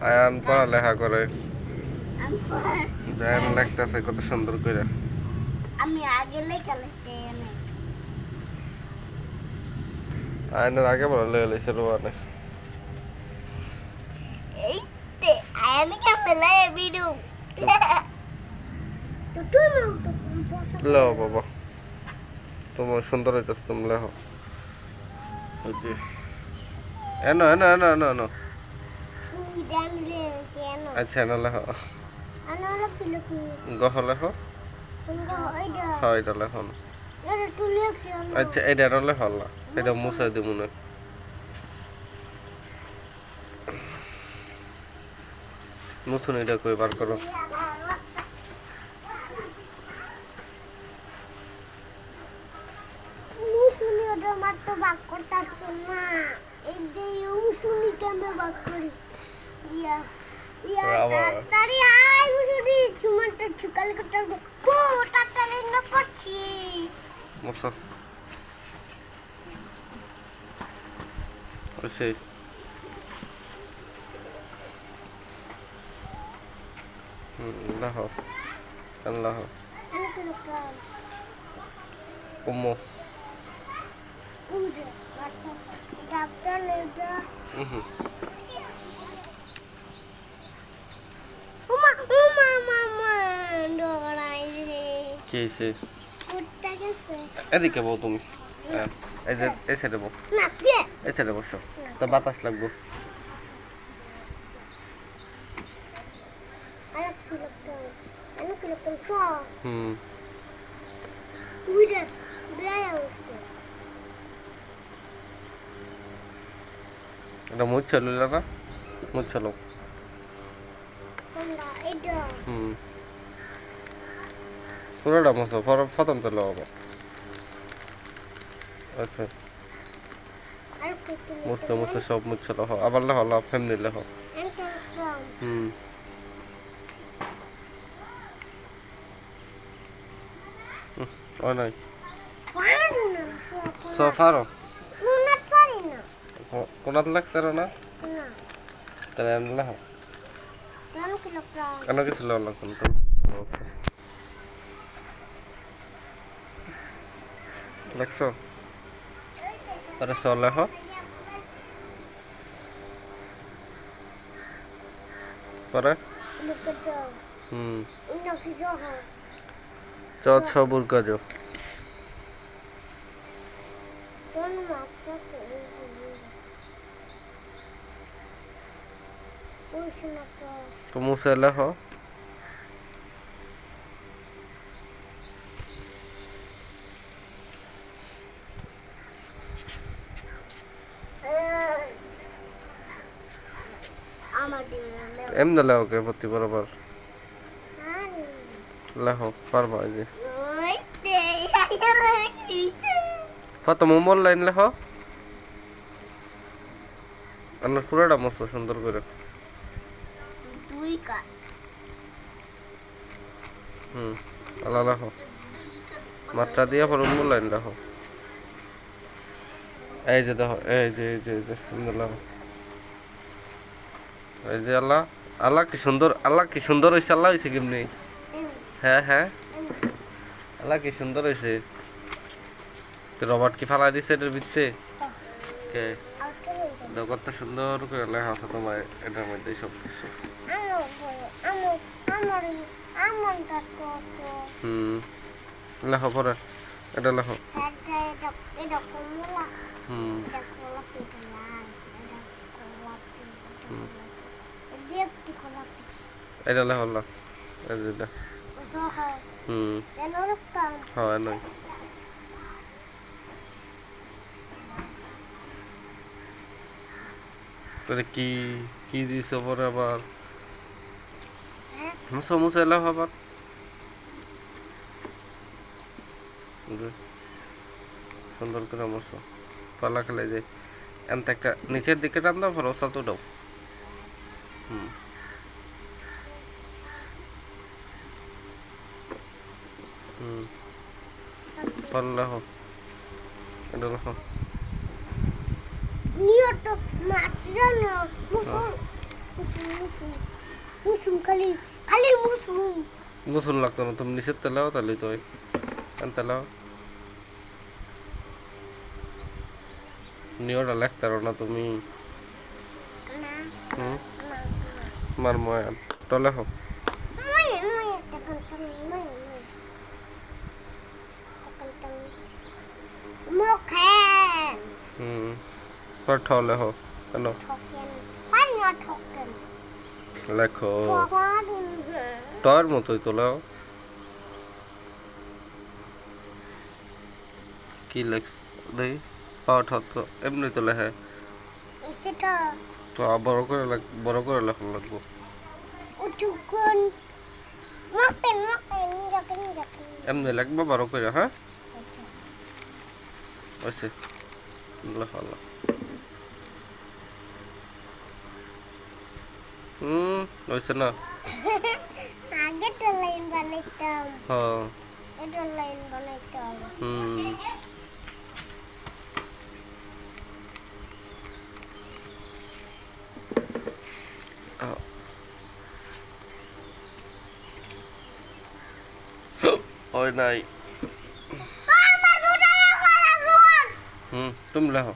আয়ান পড়ালেখা করে আয়ান লাগতেছে কত সুন্দর করে। আমি আগে লেখা লিখছি এনে আয়নের আগে পড়ালেখা লাইছে রোয়ানে। এই তে আয়ানি কে ফেলে ভিডিও তো তুমি লো বাবা তোমার সুন্দর হইতেছে তুমি লেখো। ওই যে এনো এনো এনো এনো এনো আচ্ছা এনো লেখো গহ লেখো। হ্যাঁ এটা লেখো না। আচ্ছা এটা এনো লেখো না, এটা মুছে দিব না। মুছুন এটা কই বার করো। মুসুনি ওটা মার তো বাক করতাছ না এই যে মুসুনি কেমনে বাক করি ইয়া ইয়া তাড়াতাড়ি আয় মুসুনি চুমাটা চুকাল করতে কো তাড়াতাড়ি না পড়ছি মুছো ওই লেখো কেন লেখো আমি কোন কাল উম্মু উড়ে ডাক্তার লেগা উমা উমা মামা ডরাই রে কি হয়েছে? কুত্তা গেছে এদিকে বউ তুমি। এই যে এই সাইডে বউ, না কে এই সাইডে বসো, তো বাতাস লাগবো। আমি কিরকম ছ হুম উড়ে বেয়া উঠছে এটা মুচ্ছে লইলা না, মুচ্ছে লো। কোনটা এটা হুম পুরোটা মুছো, প্রথম তো লো আবার। আচ্ছা আর কত মুছতে মুছতে সব মুচ্ছে লো, আবার লেখো লো, ফ্যামিলি লেখো। হুম ও নাই সোফারও কোনাত লাগতে না, তাহলে লেখো কেন কিছু লো লাগতো না দেখছো। তাহলে স লেখো, পরে হুম চ ছবুর কাজ তো মুছে লেখো। এমনি লেখো কে প্রতি বরাবর লেখো পারবা। এই যে প্রথম মোমোর লাইন লেখো, আপনার পুরোটা মস্ত সুন্দর করে। হুম আল্লাহ লেখো, মাত্রা দিয়ে পর মোমোর লাইন লেখো। এই যে দেখো, এই যে এই যে এই যে সুন্দর লেখো। এই যে আল্লাহ, আল্লাহ কি সুন্দর, আল্লাহ কি সুন্দর হয়েছে, আল্লাহ হয়েছে কেমনি। হ্যাঁ হ্যাঁ আল্লাহ কি সুন্দর হয়েছে। তো রবার্ট কি ফালাই দিছে এটার ভিতরে কে কত সুন্দর করে লেখা আছে তোমার এটার মধ্যে সব কিছু। হুম লেখো পরে এটা লেখো। হুম এটা লেখো লা এটা। হুম হয় নয় তোরে কি কি দিছ পরে আবার মুছো মুছো লেখো আবার। সুন্দর করে মুছো পালা খেলে যে এনতে একটা নিচের দিকে টান দাও, ভরসা তো দাও। হুম হুম পালা লেখো, এটা লেখো। মুসুম খালি খালি মুসুম গোসল লাগতো না, তুমি নিচের তেলাও তাহলে তো তেলাও নিওটা লাগতে পারো না তুমি। না হুম না তোমার ময়া টলে হোক মই মই তখন তখন মই তখন মুখে তোর ঠলে হোক কেন ঠকেন পানি ঠকেন লেখো ঠকেন টর মতোই তোলাও কি লেখ দেই পাওয়া ঠত এমনি তোলে হ্যাঁ সেটা তো বড় করে লেখন লাগবো উঠুকন মকেন মকেন নিরাকেন নিরাকেন এমনি লাগবে বড় করে হ্যাঁ ওইসে লেখা ওইসে না আগে তো লাইন বানাইতাম হ্যাঁ এটা লাইন বানাইতাম ওই নাই আমার দুটা লাগা রুয়ান তুমি লেখো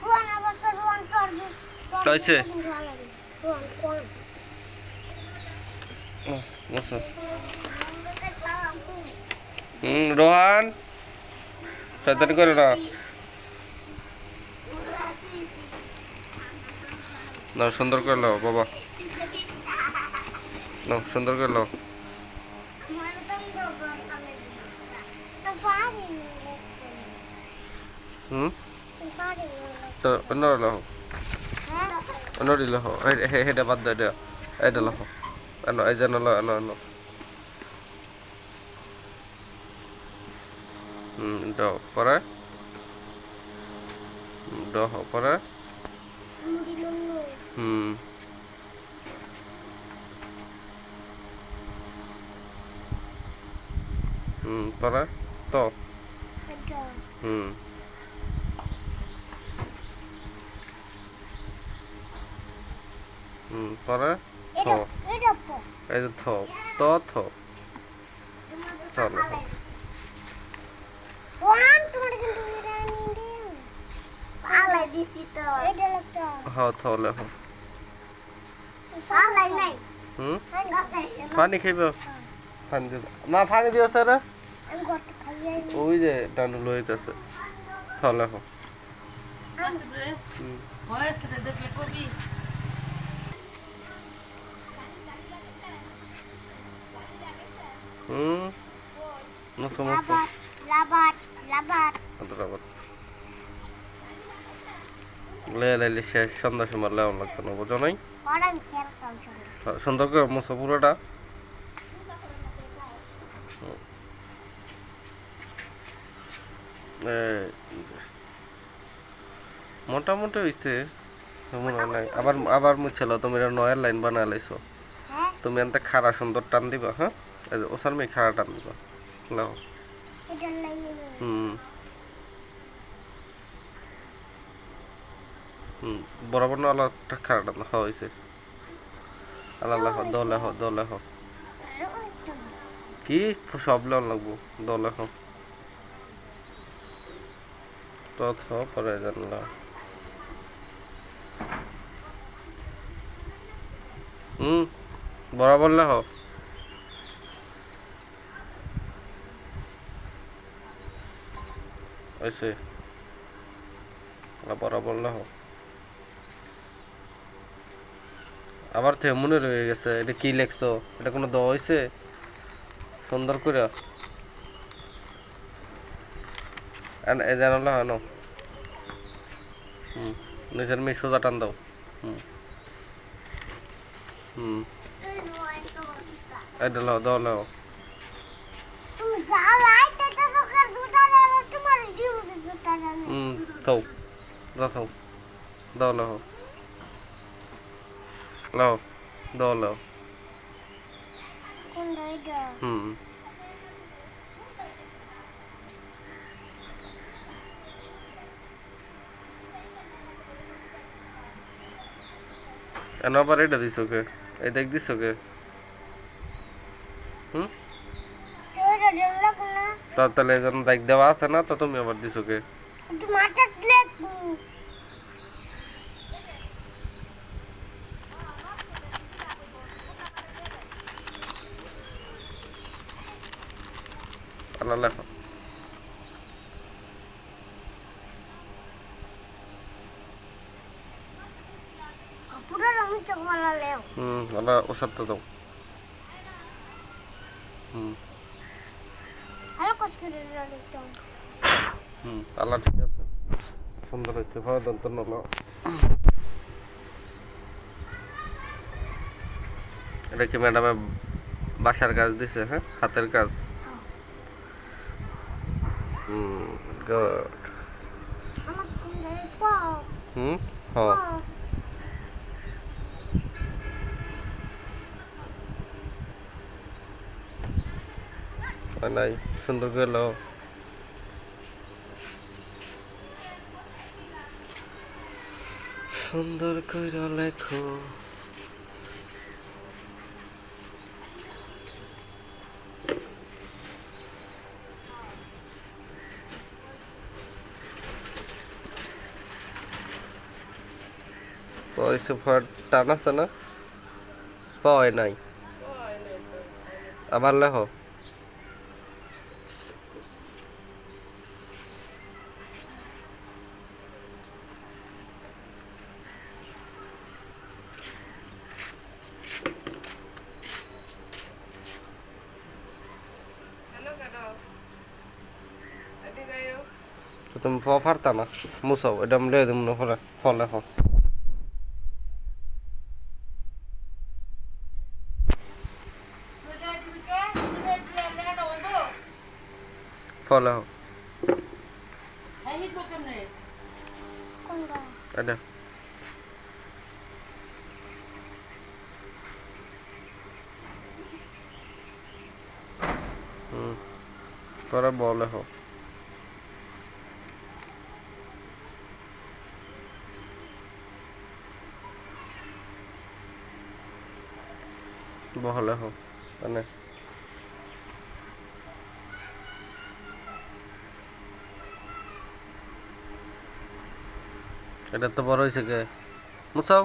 রুয়ান আবার তো রুয়ান তোর হয়েছে? রুয়ান কোন বসো রোহান শয়তানি করে না না সুন্দর করে লাও বাবা না সুন্দর করে লাও তো অন্য লাও অন্য লাও হেটা বাদ দে এটা লাও এনো এই যেন লাও এনো এনো দাও পরে দাও পরে পরে তো পরে থ এই যে থ তো থ চলো হ্যাঁ থ লেখো পানি খাইব পানি দিব মা পানি দিও স্যার ওই যে ডানু লইতেছে থ লেখো মুসো মুসো লে শেষ সন্ধ্যা সময় লেওয়ান লাগতো না বুঝো নাই সুন্দর করে মুসো পুরোটা মোটামুটি হয়েছে মনে নাই আবার আবার মুছালো তুমি নয়ের লাইন বানা লাইছো তুমি এনতে খাড়া সুন্দর টান দিবা হ্যাঁ ওসার মেয়ে খাড়া টান দিবা লাও বরাবর না আল্লাহ খাড়া টান হয়েছে আল্লাহ দলে হ কি সব লন লাগবো দলে হ তথ পরে জানলা বরাবর লেহ ওইসে বরাবর লেহ আবার থেকে মনে রয়ে গেছে এটা কি লেখছো এটা কোনো দেওয়া হয়েছে সুন্দর করে এই জানালে হয় না নিজের মেয়ে সোজা টান দাও এটা লাও দাও লাও থৌ যা থৌ দাও লাও লাও দাও লাও এন আবার এটা দিছ কে? এই দেখ দিছ কে? হুম? তোর রং না তো তাহলে যখন দেখ দেওয়া আছে না তো তুমি আবার দিছ কে? একটু মাথা লেখু আল্লাহ লেখো। পুরো রং চকমালা লেও আল্লাহ ওষুধ তো দাও। ভালো কাজ করে রং আল্লাহ ঠিক আছে। সুন্দর হচ্ছে ভয় দন্ত নল। এটা কি ম্যাডামে বাসার কাজ দিছে? হ্যাঁ, হাতের কাজ। গুড। আমার কোন পাও হ্যাঁ। হয় নাই, সুন্দর গেল। সুন্দর কইরা লেখো। পয়সা ফার টান আছে না? পাওয়াই নাই। আবার লেখো। তো তুমি ফারতা না, মুসাও এটা আমি লিয়ে দেবো না ফলে ফলে হ ফলে হ কোনটা এটা তোরা বলে হ বহলে হ মানে এটা তো বড় হয়েছে কে মুছাও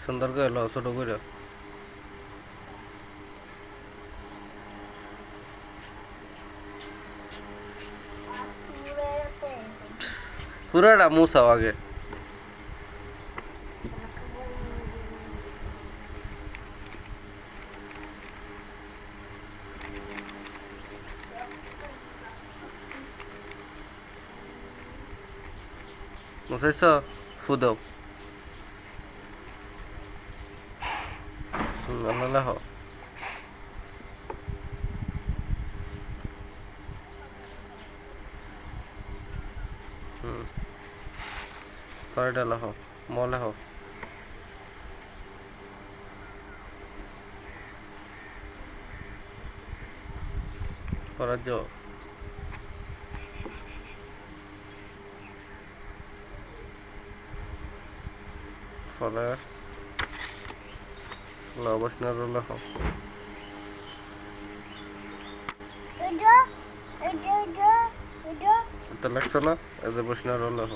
সুন্দর করে ল ছোট করে পুরাটা মুছাও আগে মুছাইছ ফু দাও আল্লাহ হ কয়টা হ মলে হ করার যাও ফলে অবশ্যই রোল হ এটা এটা এটা এটা তো লাগছো না এই যে বসনা রোল হ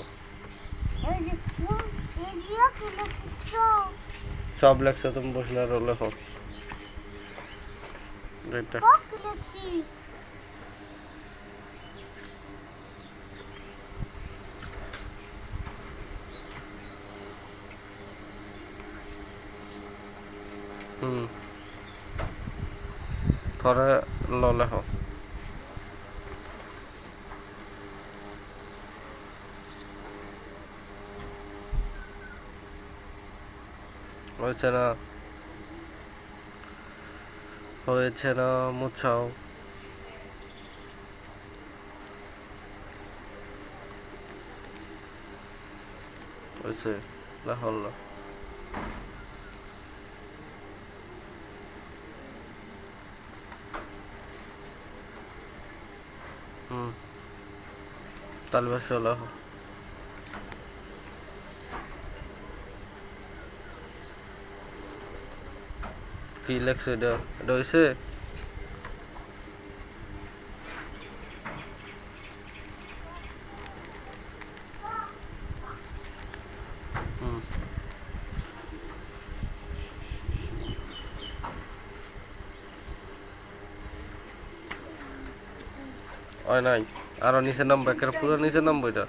সব লাগছে তুমি বসনা রোল হ এটা পরে ললে হ হয়েছে না হয়েছে না মুছাও হয়েছে না হল তাহলে বেশ হলো কি লেখছে এটা এটা হয়েছে হয় নাই আরো নিচে নামবো একের পুরো নিচে নামবো এটা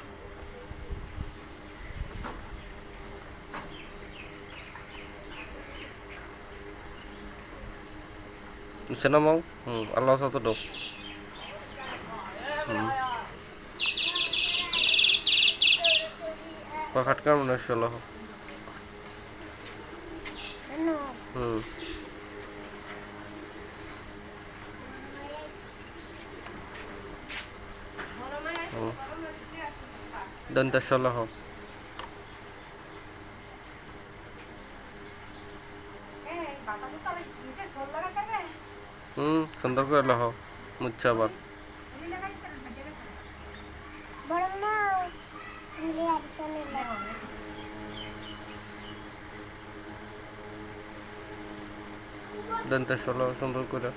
নিচে নামাও আল্লাহ সাথে ঢোক পাখাট কেমন আসছিল দন্তা ষোলো সুন্দর করে লহ মুচ্ছে আবার দন্তা ষোলো সুন্দর করে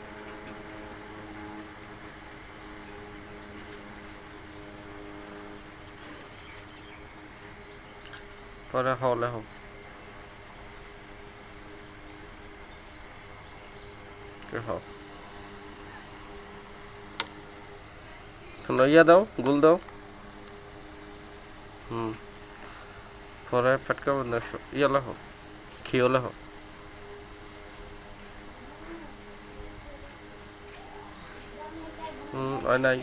পরে হলে হোক হোক ইয়া দাও গুল দাও পরে ফটকা বন্ধ ইয়া লাহ খিও লাহ নাই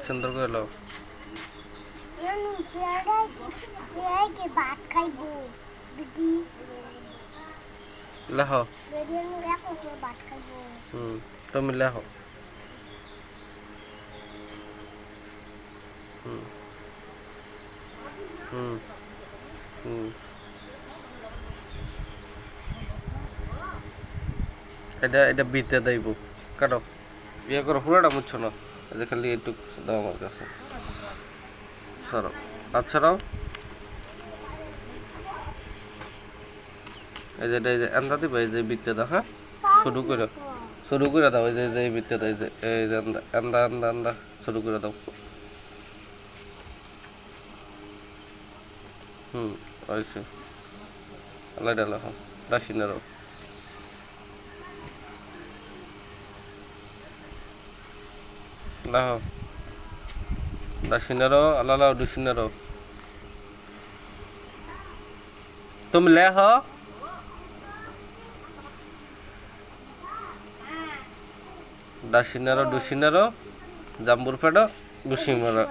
সুন্দর করে লাও ভাত খাইবো বিটি লাহ ভাত খাইবো তুমি লাহ এটা এটা বিতে দেব কাটো ইয়ে করো পুরোটা মুচ্ছ না যে খালি একটু দাও আমার কাছে সরো আচ্ছা রাও এই যে এন্দা দিবা এই যে বিতে দাও হ্যাঁ শুরু করে দাও এই যে বিতে দাও এই যে এন্দা এন্দা এন্দা শুরু করে দাও হয়েছে আল্লাহ ডালা হো রাশিনারও লাহ রাশিনারও আল্লাহ দুশিনারও তুমি লেহ ডাসিনারো ডুসিনারো জাম্বুর ফেডো গুসিমারো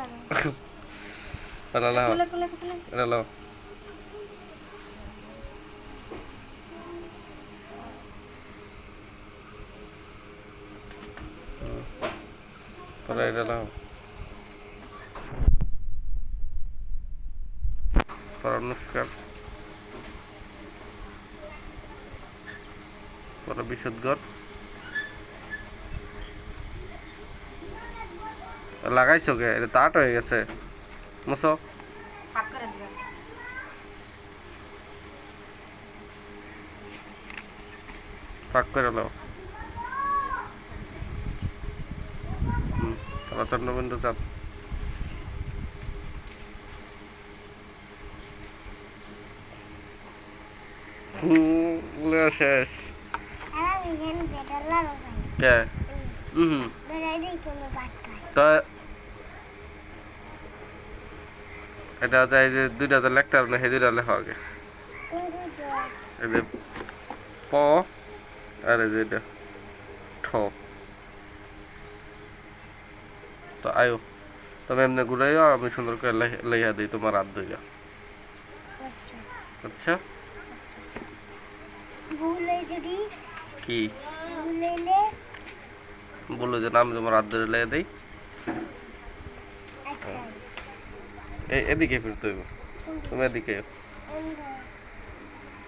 আল্লাহ আল্লাহ পরে এটা লাও পরে নমস্কার পরে বিশুদ্ধগর লাগাইছো কে এটা তাট হয়ে গেছে মুসো পাক করে লাও তারা চন্দ্রবিন্দু চাপ শেষ কে তো এটা যায় যে দুইটা তো লেখতে পারবো না সেই দুইটা লেখা আগে এই যে প আর এই যে এটা ঠ তো আয়ো তুমি এমনি ঘুরাইও আমি সুন্দর করে লেখা দিই তোমার হাত ধইরা আচ্ছা কি বলো যে আমি তোমার হাত ধরে লেখা দিই এদিকে ফিরতে হইব তুমি এদিকে